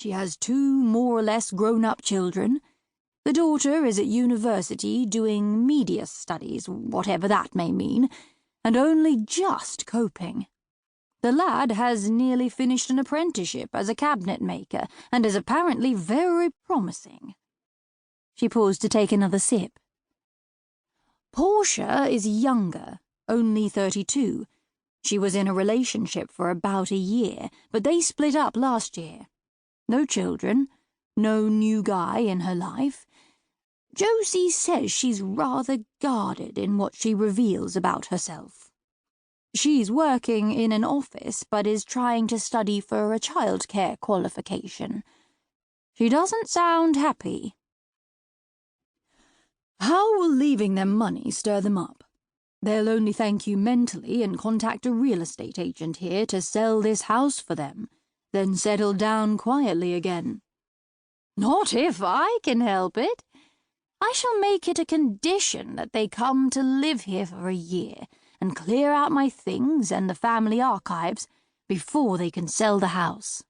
She has 2 more or less grown-up children. The daughter is at university doing media studies, whatever that may mean, and only just coping. The lad has nearly finished an apprenticeship as a cabinet maker and is apparently very promising. She paused to take another sip. Portia is younger, only 32. She was in a relationship for about a year, but they split up last year. No children, no new guy in her life. Josie says she's rather guarded in what she reveals about herself. She's working in an office but is trying to study for a childcare qualification. She doesn't sound happy. How will leaving them money stir them up? They'll only thank you mentally and contact a real estate agent here to sell this house for them, then settle down quietly again. Not if I can help it. I shall make it a condition that they come to live here for a year and clear out my things and the family archives before they can sell the house.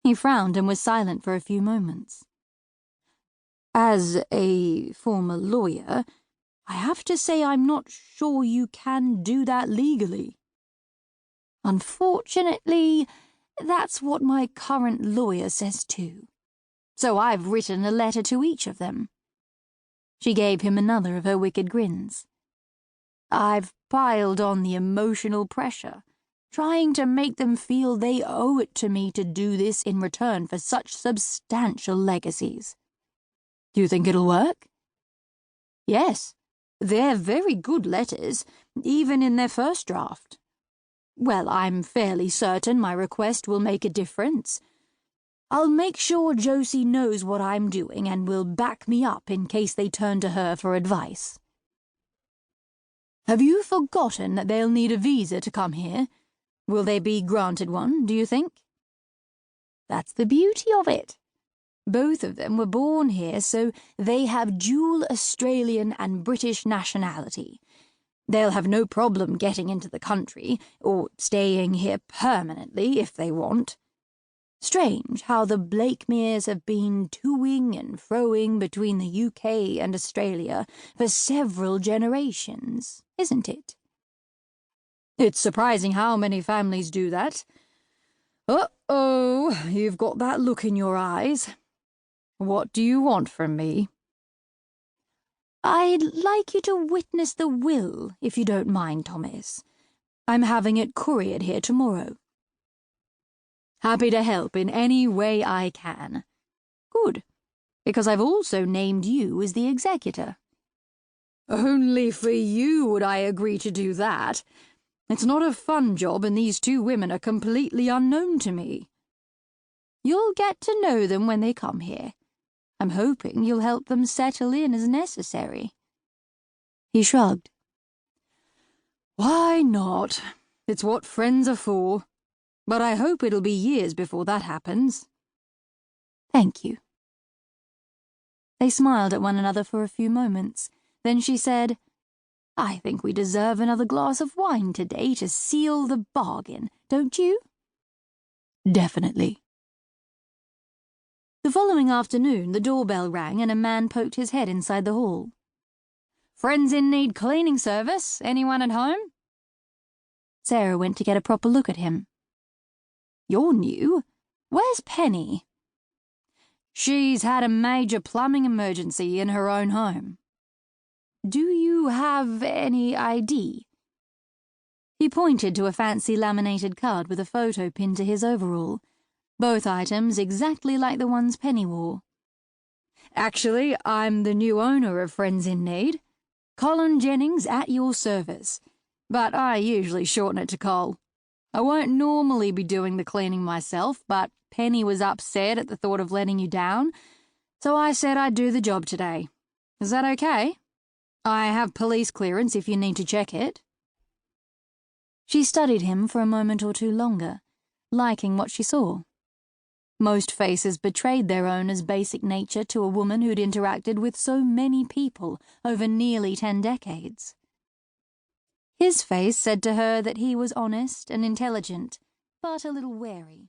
He frowned and was silent for a few moments. As a former lawyer, I have to say I'm not sure you can do that legally. Unfortunately, that's what my current lawyer says too. So I've written a letter to each of them. She gave him another of her wicked grins. I've piled on the emotional pressure, trying to make them feel they owe it to me to do this in return for such substantial legacies. Do you think it'll work? Yes, they're very good letters, even in their first draft. Well, I'm fairly certain my request will make a difference. I'll make sure Josie knows what I'm doing and will back me up in case they turn to her for advice. Have you forgotten that they'll need a visa to come here? Will they be granted one, do you think? That's the beauty of it. Both of them were born here, so they have dual Australian and British nationality. They'll have no problem getting into the country, or staying here permanently if they want. Strange how the Blakemeres have been toing and froing between the UK and Australia for several generations, isn't it? It's surprising how many families do that. Uh-oh, you've got that look in your eyes. What do you want from me? I'd like you to witness the will, if you don't mind, Thomas. I'm having it couriered here tomorrow. Happy to help in any way I can. Good, because I've also named you as the executor. Only for you would I agree to do that. It's not a fun job, and these 2 women are completely unknown to me. You'll get to know them when they come here. I'm hoping you'll help them settle in as necessary. He shrugged. Why not? It's what friends are for. But I hope it'll be years before that happens. Thank you. They smiled at one another for a few moments. Then she said, I think we deserve another glass of wine today to seal the bargain, don't you? Definitely. The following afternoon, the doorbell rang and a man poked his head inside the hall. Friends in need cleaning service. Anyone at home? Sarah went to get a proper look at him. You're new. Where's Penny? She's had a major plumbing emergency in her own home. Do you have any ID? He pointed to a fancy laminated card with a photo pinned to his overall, both items exactly like the ones Penny wore. Actually, I'm the new owner of Friends in Need. Colin Jennings at your service, but I usually shorten it to Col. I won't normally be doing the cleaning myself, but Penny was upset at the thought of letting you down, so I said I'd do the job today. Is that okay? I have police clearance if you need to check it. She studied him for a moment or two longer, liking what she saw. Most faces betrayed their owner's basic nature to a woman who'd interacted with so many people over nearly 10 decades. His face said to her that he was honest and intelligent, but a little wary.